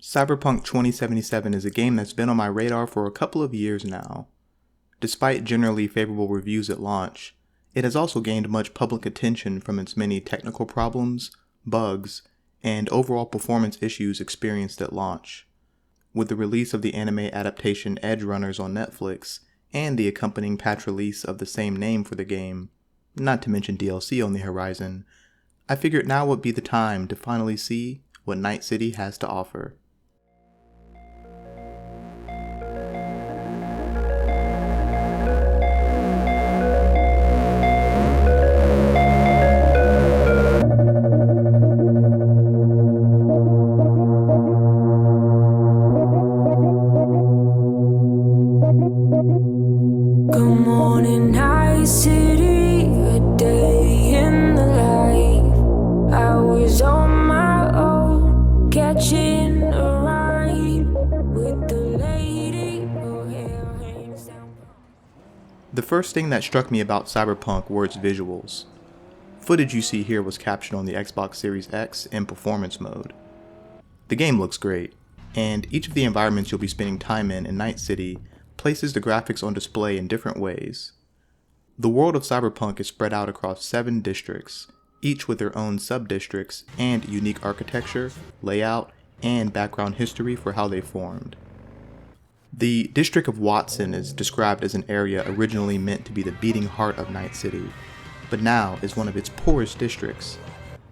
Cyberpunk 2077 is a game that's been on my radar for a couple of years now. Despite generally favorable reviews at launch, it has also gained much public attention from its many technical problems, bugs, and overall performance issues experienced at launch. With the release of the anime adaptation Edgerunners on Netflix, and the accompanying patch release of the same name for the game, not to mention DLC on the horizon, I figured now would be the time to finally see what Night City has to offer. Good morning, Night City, a day in the life. I was on my own, catching a ride with the lady who held hands down. The first thing that struck me about Cyberpunk were its visuals. Footage you see here was captured on the Xbox Series X in performance mode. The game looks great, and each of the environments you'll be spending time in Night City places the graphics on display in different ways. The world of Cyberpunk is spread out across 7 districts, each with their own sub-districts and unique architecture, layout, and background history for how they formed. The District of Watson is described as an area originally meant to be the beating heart of Night City, but now is one of its poorest districts.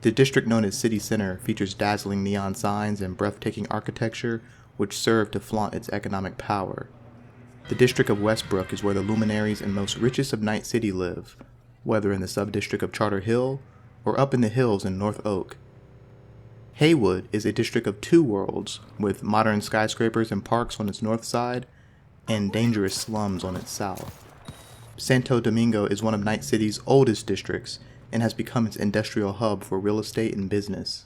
The district known as City Center features dazzling neon signs and breathtaking architecture which serve to flaunt its economic power. The district of Westbrook is where the luminaries and most richest of Night City live, whether in the sub-district of Charter Hill or up in the hills in North Oak. Haywood is a district of 2 worlds, with modern skyscrapers and parks on its north side, and dangerous slums on its south. Santo Domingo is one of Night City's oldest districts, and has become its industrial hub for real estate and business.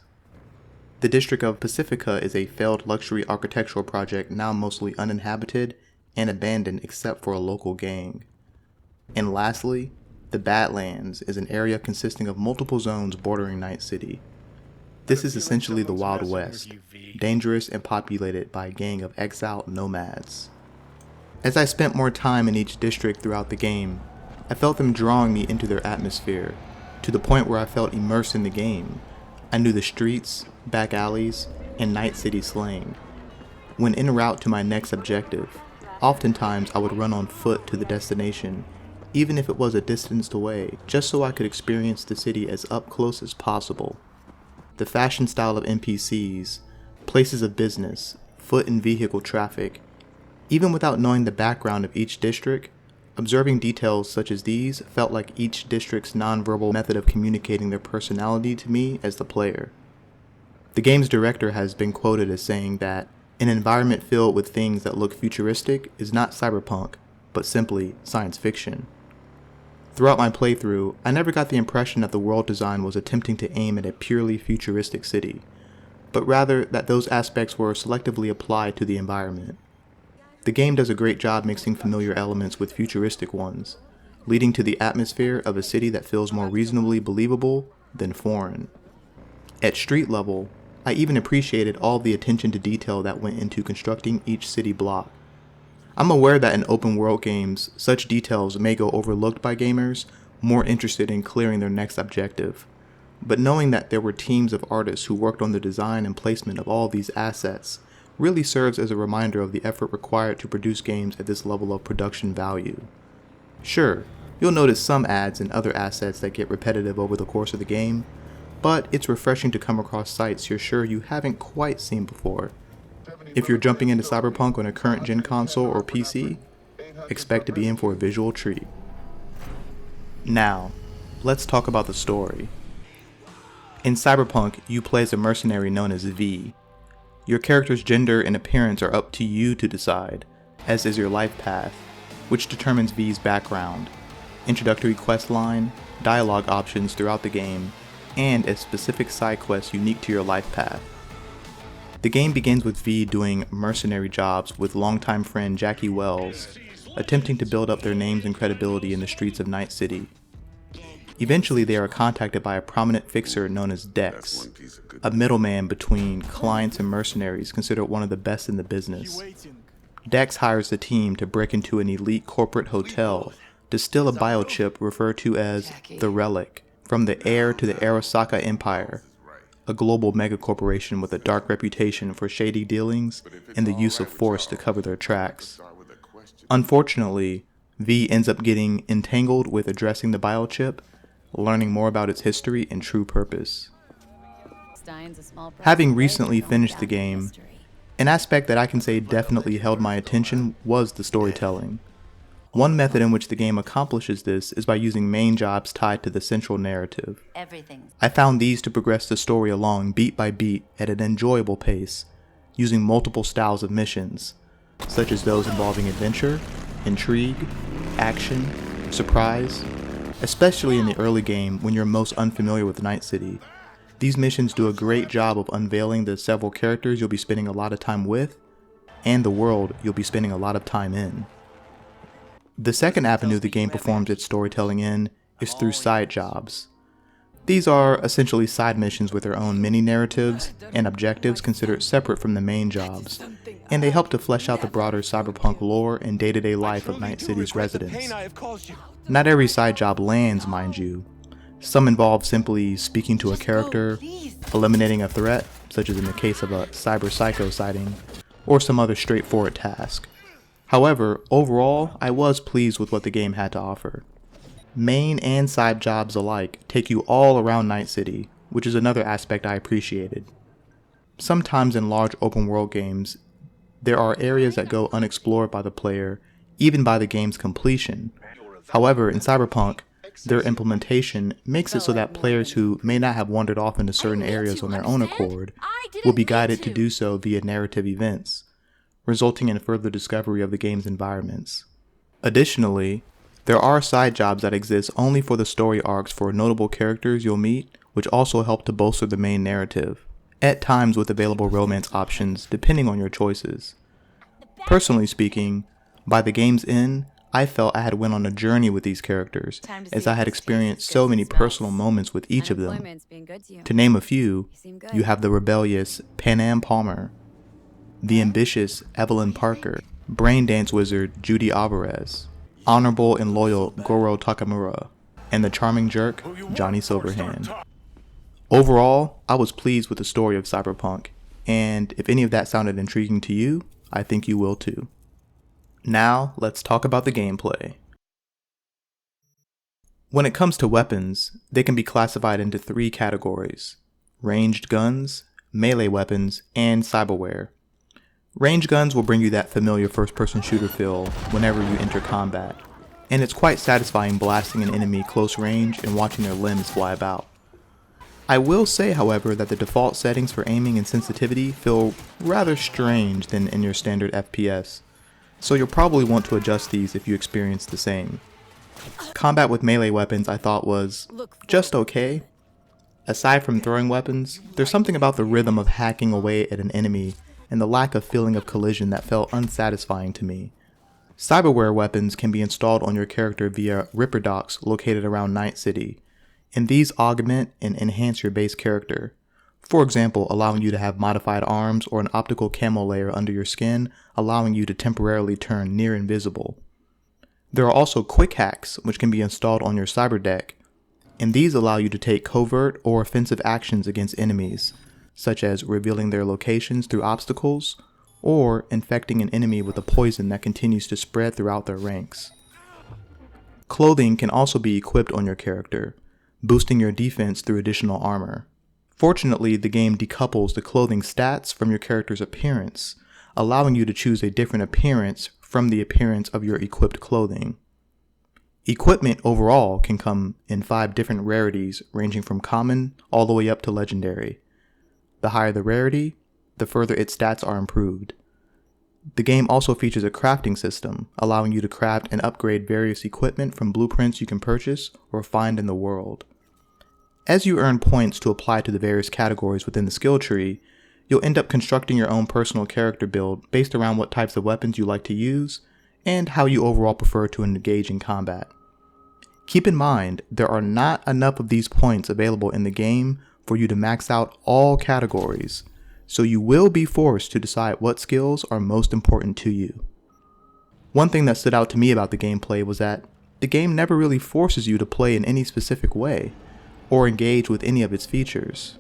The district of Pacifica is a failed luxury architectural project now mostly uninhabited and abandoned except for a local gang. And lastly, the Badlands is an area consisting of multiple zones bordering Night City. This is essentially the Wild West, dangerous and populated by a gang of exiled nomads. As I spent more time in each district throughout the game, I felt them drawing me into their atmosphere, to the point where I felt immersed in the game. I knew the streets, back alleys, and Night City slang. When en route to my next objective, oftentimes I would run on foot to the destination, even if it was a distance away, just so I could experience the city as up close as possible. The fashion style of NPCs, places of business, foot and vehicle traffic, even without knowing the background of each district, observing details such as these felt like each district's nonverbal method of communicating their personality to me as the player. The game's director has been quoted as saying that an environment filled with things that look futuristic is not cyberpunk, but simply science fiction. Throughout my playthrough, I never got the impression that the world design was attempting to aim at a purely futuristic city, but rather that those aspects were selectively applied to the environment. The game does a great job mixing familiar elements with futuristic ones, leading to the atmosphere of a city that feels more reasonably believable than foreign. At street level, I even appreciated all the attention to detail that went into constructing each city block. I'm aware that in open world games, such details may go overlooked by gamers more interested in clearing their next objective, but knowing that there were teams of artists who worked on the design and placement of all these assets really serves as a reminder of the effort required to produce games at this level of production value. Sure, you'll notice some ads and other assets that get repetitive over the course of the game, but it's refreshing to come across sites you're sure you haven't quite seen before. If you're jumping into Cyberpunk on a current gen console or PC, expect to be in for a visual treat. Now, let's talk about the story. In Cyberpunk, you play as a mercenary known as V. Your character's gender and appearance are up to you to decide, as is your life path, which determines V's background, introductory quest line, dialogue options throughout the game, and a specific side quest unique to your life path. The game begins with V doing mercenary jobs with longtime friend Jackie Wells, attempting to build up their names and credibility in the streets of Night City. Eventually, they are contacted by a prominent fixer known as Dex, a middleman between clients and mercenaries considered one of the best in the business. Dex hires the team to break into an elite corporate hotel to steal a biochip referred to as the Relic from the heir to the Arasaka Empire, a global megacorporation with a dark reputation for shady dealings and the use of force to cover their tracks. Unfortunately, V ends up getting entangled with addressing the biochip, learning more about its history and true purpose. Having recently finished the game, an aspect that I can say definitely held my attention was the storytelling. One method in which the game accomplishes this is by using main jobs tied to the central narrative. I found these to progress the story along beat by beat at an enjoyable pace, using multiple styles of missions, such as those involving adventure, intrigue, action, surprise, especially in the early game when you're most unfamiliar with Night City. These missions do a great job of unveiling the several characters you'll be spending a lot of time with, and the world you'll be spending a lot of time in. The second avenue the game performs its storytelling in is through side jobs. These are essentially side missions with their own mini-narratives and objectives considered separate from the main jobs, and they help to flesh out the broader cyberpunk lore and day-to-day life of Night City's residents. Not every side job lands, mind you. Some involve simply speaking to a character, eliminating a threat, such as in the case of a cyber psycho sighting, or some other straightforward task. However, overall, I was pleased with what the game had to offer. Main and side jobs alike take you all around Night City, which is another aspect I appreciated. Sometimes in large open world games, there are areas that go unexplored by the player, even by the game's completion. However, in Cyberpunk, their implementation makes it so that players who may not have wandered off into certain areas on their own accord will be guided to do so via narrative events, resulting in further discovery of the game's environments. Additionally, there are side jobs that exist only for the story arcs for notable characters you'll meet, which also help to bolster the main narrative, at times with available romance options depending on your choices. Personally speaking, by the game's end, I felt I had went on a journey with these characters, as I had experienced so many personal moments with each of them. To name a few, you have the rebellious Panam Palmer, the ambitious Evelyn Parker, brain dance wizard Judy Alvarez, honorable and loyal Goro Takamura, and the charming jerk Johnny Silverhand. Overall, I was pleased with the story of Cyberpunk, and if any of that sounded intriguing to you, I think you will too. Now, let's talk about the gameplay. When it comes to weapons, they can be classified into three categories: ranged guns, melee weapons, and cyberware. Ranged guns will bring you that familiar first-person shooter feel whenever you enter combat, and it's quite satisfying blasting an enemy close range and watching their limbs fly about. I will say, however, that the default settings for aiming and sensitivity feel rather strange than in your standard FPS, so you'll probably want to adjust these if you experience the same. Combat with melee weapons I thought was just okay. Aside from throwing weapons, there's something about the rhythm of hacking away at an enemy and the lack of feeling of collision that felt unsatisfying to me. Cyberware weapons can be installed on your character via Ripper docks located around Night City, and these augment and enhance your base character. For example, allowing you to have modified arms or an optical camo layer under your skin, allowing you to temporarily turn near invisible. There are also quick hacks which can be installed on your cyber deck, and these allow you to take covert or offensive actions against enemies, such as revealing their locations through obstacles, or infecting an enemy with a poison that continues to spread throughout their ranks. Clothing can also be equipped on your character, boosting your defense through additional armor. Fortunately, the game decouples the clothing stats from your character's appearance, allowing you to choose a different appearance from the appearance of your equipped clothing. Equipment overall can come in 5 different rarities ranging from common all the way up to legendary. The higher the rarity, the further its stats are improved. The game also features a crafting system, allowing you to craft and upgrade various equipment from blueprints you can purchase or find in the world. As you earn points to apply to the various categories within the skill tree, you'll end up constructing your own personal character build based around what types of weapons you like to use and how you overall prefer to engage in combat. Keep in mind, there are not enough of these points available in the game for you to max out all categories, so you will be forced to decide what skills are most important to you. One thing that stood out to me about the gameplay was that the game never really forces you to play in any specific way, or engage with any of its features.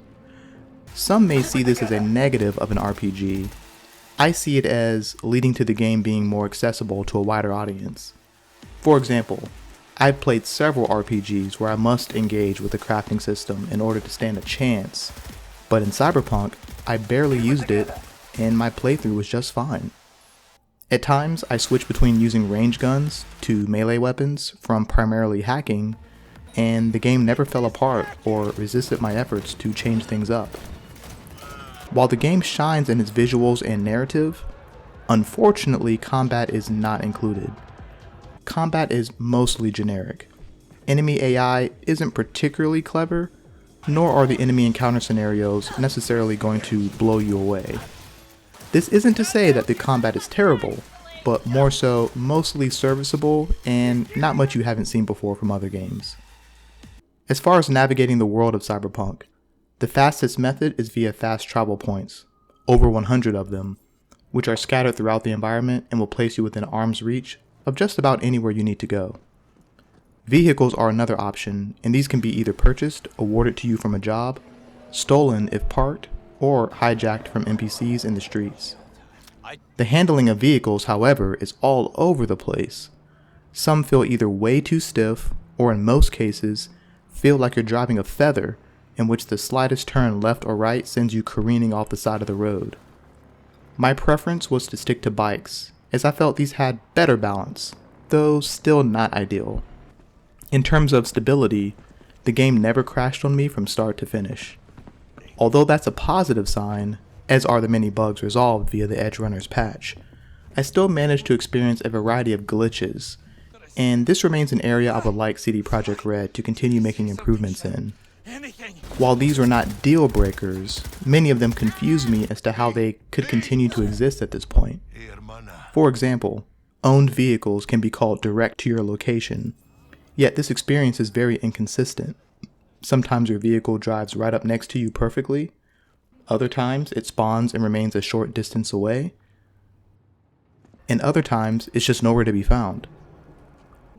Some may see this as a negative of an RPG. I see it as leading to the game being more accessible to a wider audience. For example, I've played several RPGs where I must engage with the crafting system in order to stand a chance, but in Cyberpunk, I barely used it and my playthrough was just fine. At times, I switched between using range guns to melee weapons from primarily hacking, and the game never fell apart or resisted my efforts to change things up. While the game shines in its visuals and narrative, unfortunately combat is not included. Combat is mostly generic. Enemy AI isn't particularly clever, nor are the enemy encounter scenarios necessarily going to blow you away. This isn't to say that the combat is terrible, but more so mostly serviceable and not much you haven't seen before from other games. As far as navigating the world of Cyberpunk, the fastest method is via fast travel points, over 100 of them, which are scattered throughout the environment and will place you within arm's reach of just about anywhere you need to go. Vehicles are another option, and these can be either purchased, awarded to you from a job, stolen if parked, or hijacked from NPCs in the streets. The handling of vehicles, however, is all over the place. Some feel either way too stiff, or in most cases, feel like you're driving a feather in which the slightest turn left or right sends you careening off the side of the road. My preference was to stick to bikes, as I felt these had better balance, though still not ideal. In terms of stability, the game never crashed on me from start to finish. Although that's a positive sign, as are the many bugs resolved via the Edgerunners patch, I still managed to experience a variety of glitches, and this remains an area I would like CD Projekt Red to continue making improvements in. While these were not deal breakers, many of them confused me as to how they could continue to exist at this point. For example, owned vehicles can be called direct to your location, yet this experience is very inconsistent. Sometimes your vehicle drives right up next to you perfectly, other times it spawns and remains a short distance away, and other times it's just nowhere to be found.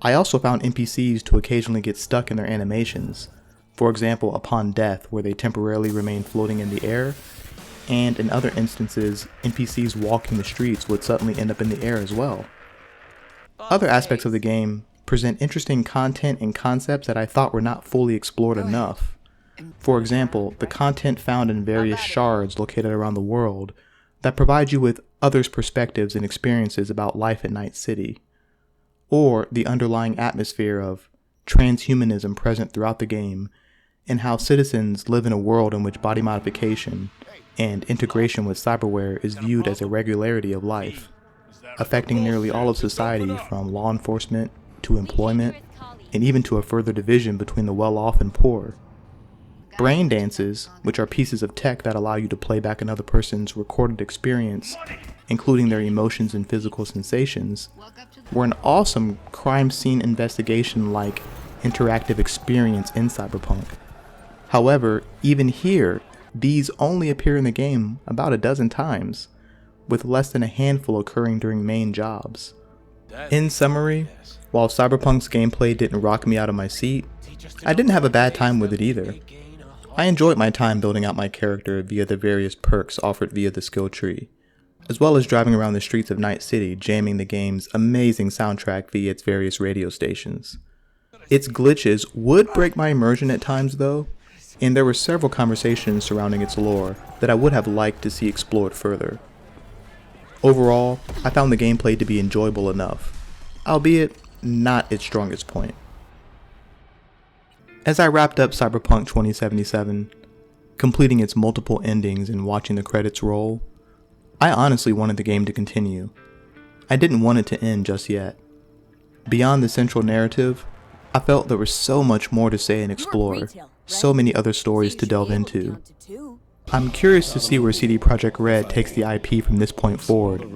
I also found NPCs to occasionally get stuck in their animations, for example upon death where they temporarily remain floating in the air, and in other instances NPCs walking the streets would suddenly end up in the air as well. Other aspects of the game present interesting content and concepts that I thought were not fully explored enough. For example, the content found in various shards located around the world that provide you with others' perspectives and experiences about life at Night City, or the underlying atmosphere of transhumanism present throughout the game, and how citizens live in a world in which body modification and integration with cyberware is viewed as a regularity of life, affecting nearly all of society from law enforcement to employment, and even to a further division between the well-off and poor. Brain dances, which are pieces of tech that allow you to play back another person's recorded experience, including their emotions and physical sensations, were an awesome crime scene investigation-like interactive experience in Cyberpunk. However, even here, these only appear in the game about a dozen times, with less than a handful occurring during main jobs. In summary, while Cyberpunk's gameplay didn't rock me out of my seat, I didn't have a bad time with it either. I enjoyed my time building out my character via the various perks offered via the skill tree, as well as driving around the streets of Night City jamming the game's amazing soundtrack via its various radio stations. Its glitches would break my immersion at times though, and there were several conversations surrounding its lore that I would have liked to see explored further. Overall, I found the gameplay to be enjoyable enough, albeit not its strongest point. As I wrapped up Cyberpunk 2077, completing its multiple endings and watching the credits roll, I honestly wanted the game to continue. I didn't want it to end just yet. Beyond the central narrative, I felt there was so much more to say and explore, so many other stories to delve into. I'm curious to see where CD Projekt Red takes the IP from this point forward,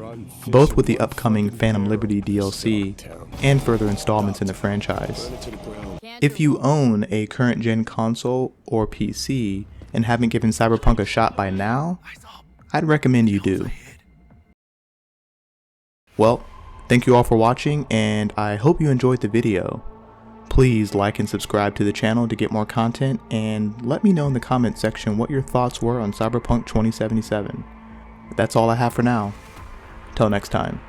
both with the upcoming Phantom Liberty DLC and further installments in the franchise. If you own a current gen console or PC and haven't given Cyberpunk a shot by now, I'd recommend you do. Well, thank you all for watching, and I hope you enjoyed the video. Please like and subscribe to the channel to get more content, and let me know in the comment section what your thoughts were on Cyberpunk 2077. That's all I have for now. Till next time.